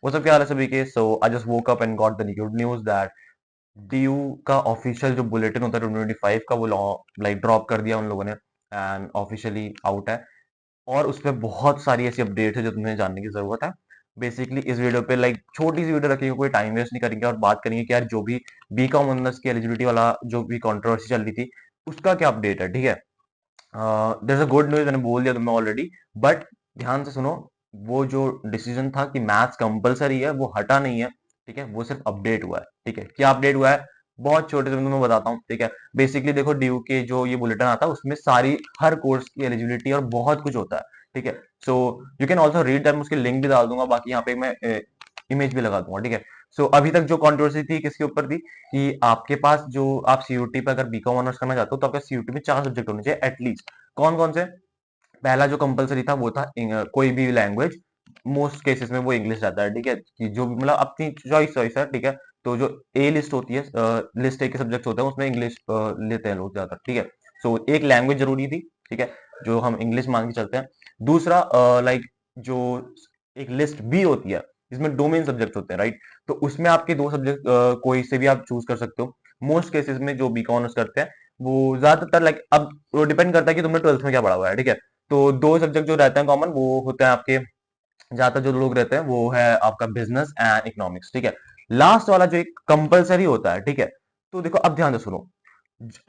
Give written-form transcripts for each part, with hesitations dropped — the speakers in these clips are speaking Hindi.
वो सब क्या हाल है सभी के? So I just woke up and got the good news that DU का ऑफिशियल जो बुलेटिन होता है 2025 का वो लाइक ड्रॉप कर दिया उन लोगों ने एंड ऑफिशियली आउट है। और उसमें बहुत सारी ऐसी अपडेट है जो तुम्हें जानने की जरूरत है। बेसिकली इस वीडियो पे लाइक छोटी सी वीडियो रखेंगे, कोई टाइम वेस्ट नहीं करेंगे और बात करेंगे कि यार जो भी बीकॉम ऑनर्स की एलिजिबिलिटी वाला जो भी कंट्रोवर्सी चल रही थी उसका क्या अपडेट है, ठीक है। There is a good news, मैंने बोल दिया तुम्हें ऑलरेडी, बट ध्यान से सुनो। वो जो डिसीजन था कि मैथ्स कंपलसरी है वो हटा नहीं है, ठीक है, वो सिर्फ अपडेट हुआ है। ठीक है, क्या अपडेट हुआ है? बहुत छोटे से मैं तुम्हें बताता हूँ, ठीक है। बेसिकली देखो, ड्यू के जो ये बुलेटिन आता है उसमें सारी हर कोर्स की एलिजिबिलिटी और बहुत कुछ होता है, ठीक है। So you can also read that, मैं उसकी लिंक भी डाल दूंगा, बाकी यहाँ पे मैं इमेज भी लगा दूंगा, ठीक है। सो अभी तक जो कंट्रोवर्सी थी किसके ऊपर थी कि आपके पास जो आप सीयूटी पे अगर बीकॉम ऑनर्स करना चाहते हो तो आपका सीयूटी में 4 सब्जेक्ट होने चाहिए एटलीस्ट। कौन कौन से? पहला जो कंपलसरी था वो था कोई भी लैंग्वेज, मोस्ट केसेस में वो इंग्लिश रहता है, ठीक है, कि जो भी मतलब अपनी चॉइस चॉइस है, ठीक है। तो जो ए लिस्ट होती है, लिस्ट ए के सब्जेक्ट होते हैं उसमें इंग्लिश लेते हैं लोग ज्यादातर, ठीक है। सो एक लैंग्वेज जरूरी थी, ठीक है, जो हम इंग्लिश मान के चलते हैं। दूसरा लाइक जो एक लिस्ट बी होती है जिसमें डोमेन सब्जेक्ट होते हैं, राइट। तो उसमें आपके 2 सब्जेक्ट कोई से भी आप चूज कर सकते हो। मोस्ट केसेस में जो बी ऑनर्स करते हैं वो ज्यादातर लाइक, अब वो डिपेंड करता है कि तुमने 12th में क्या पढ़ा हुआ है, ठीक है। तो 2 सब्जेक्ट जो रहते हैं कॉमन वो होते हैं आपके, ज्यादातर जो लोग रहते हैं वो है आपका बिजनेस एंड इकोनॉमिक्स, ठीक है। लास्ट वाला जो एक कंपलसरी होता है, ठीक है। तो देखो अब ध्यान से सुनो,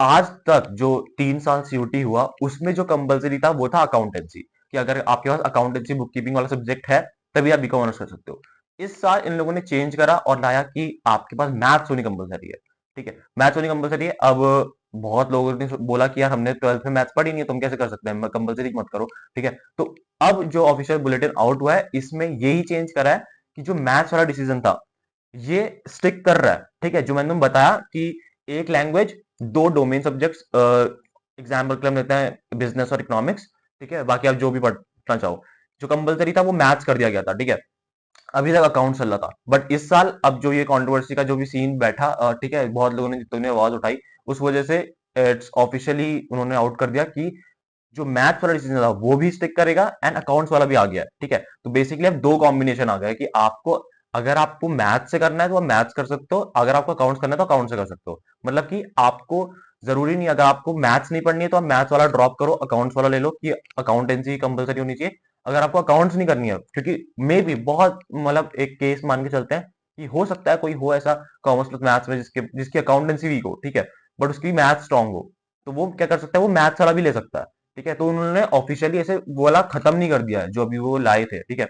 आज तक जो 3 साल सीयूटी हुआ उसमें जो कंपलसरी था वो था अकाउंटेंसी, कि अगर आपके पास अकाउंटेंसी बुक कीपिंग वाला सब्जेक्ट है तभी आप बीकॉम ऑनर्स कर सकते हो। इस साल इन लोगों ने चेंज करा और लाया कि आपके पास मैथ्स होनी कंपलसरी है, ठीक है, मैथ्स होनी कंपलसरी है। अब बहुत लोगों ने बोला कि यार हमने 12th में मैथ्स पढ़ी नहीं है, तुम कैसे कर सकते हैं, कंपलसरी मत करो, ठीक है। तो अब जो ऑफिशियल बुलेटिन आउट हुआ है इसमें यही चेंज करा है कि जो मैथ्स वाला डिसीजन था ये स्टिक कर रहा है, ठीक है। जो मैंने तुम्हें बताया कि एक लैंग्वेज, 2 डोमेन सब्जेक्ट्स, एग्जाम्पल के लिए हम लेते हैं बिजनेस और इकोनॉमिक्स, ठीक है, बाकी आप जो भी पढ़ना चाहो। जो कंपलसरी था वो मैथ्स कर दिया गया था, ठीक है। अभी तक अकाउंट चल रहा था, बट इस साल अब जो ये कंट्रोवर्सी का जो भी सीन बैठा, ठीक है, बहुत लोगों ने जितने आवाज उठाई उस वजह से इट्स ऑफिशियली उन्होंने आउट कर दिया कि जो मैथ्स वाला डिसीजन था वो भी स्टिक करेगा एंड अकाउंट्स वाला भी आ गया है, ठीक है। तो बेसिकली अब 2 कॉम्बिनेशन आ गया कि आपको, अगर आपको मैथ्स से करना है तो आप मैथ्स कर सकते हो, अगर आपको अकाउंट्स करना है तो अकाउंट से कर सकते हो। मतलब कि आपको जरूरी नहीं, अगर आपको मैथ्स नहीं पढ़नी है तो आप मैथ्स वाला ड्रॉप करो, अकाउंट्स वाला ले लो, कि अकाउंटेंसी कंपलसरी होनी चाहिए। अगर आपको अकाउंट्स नहीं करनी है, क्योंकि मे भी बहुत मतलब एक केस मान के चलते हैं कि हो सकता है कोई हो ऐसा कॉमर्स प्लस मैथ्स में जिसके जिसकी अकाउंटेंसी वीक हो, ठीक है, बट उसकी मैथ्स स्ट्रांग हो, तो वो क्या कर सकता है, वो मैथ्स वाला भी ले सकता है, ठीक है। तो उन्होंने ऑफिशियली ऐसे वो वाला खत्म नहीं कर दिया है जो अभी वो लाए थे, ठीक है।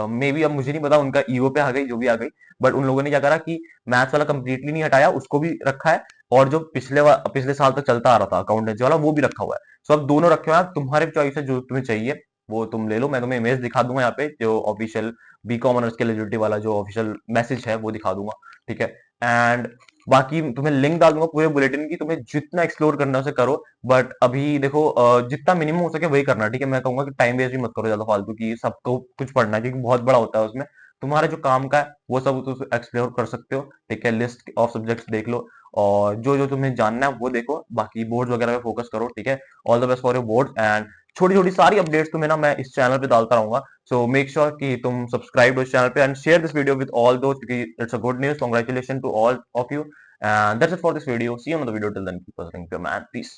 मे बी अब मुझे नहीं पता, उनका ईओ पे आ गई जो भी आ गई, बट उन लोगों ने क्या करा कि मैथ्स वाला कंप्लीटली नहीं हटाया, उसको भी रखा है। और जो पिछले साल तक चलता आ रहा था अकाउंटेंसी वाला वो भी रखा हुआ है। सो अब दोनों रखे हुए हैं, तुम्हारे चॉइस है, जो तुम्हें चाहिए वो तुम ले लो। मैं तुम्हें इमेज दिखा दूंगा यहाँ पे, जो ऑफिशियल बी कॉमर्स के एलिजिबिलिटी वाला जो ऑफिशियल मैसेज है वो दिखा दूंगा, ठीक है। एंड बाकी तुम्हें लिंक डाल दूंगा पूरे बुलेटिन की, तुम्हें जितना एक्सप्लोर करना है उसे करो। बट अभी देखो, जितना मिनिमम हो सके वही करना, ठीक है। मैं कहूंगा कि टाइम वेस्ट भी मत करो ज्यादा फालतू की, सबको कुछ पढ़ना है क्योंकि बहुत बड़ा होता है उसमें। तुम्हारा जो काम का है वो सब तुम एक्सप्लोर कर सकते हो, ठीक है। लिस्ट ऑफ सब्जेक्ट्स देख लो और जो जो तुम्हें जानना है वो देखो, बाकी बोर्ड वगैरह पे फोकस करो, ठीक है। All the best for your board and छोटी छोटी सारी अपडेट्स तुम्हें ना मैं इस चैनल पे डालता रहूंगा। सो मेक श्योर कि तुम सब्सक्राइब इस चैनल पे and share this video with all दोस्त, क्योंकि it's a good news, congratulation to all of you. And that's it for this video. See you on the video. Till then, keep hustling, man. Peace.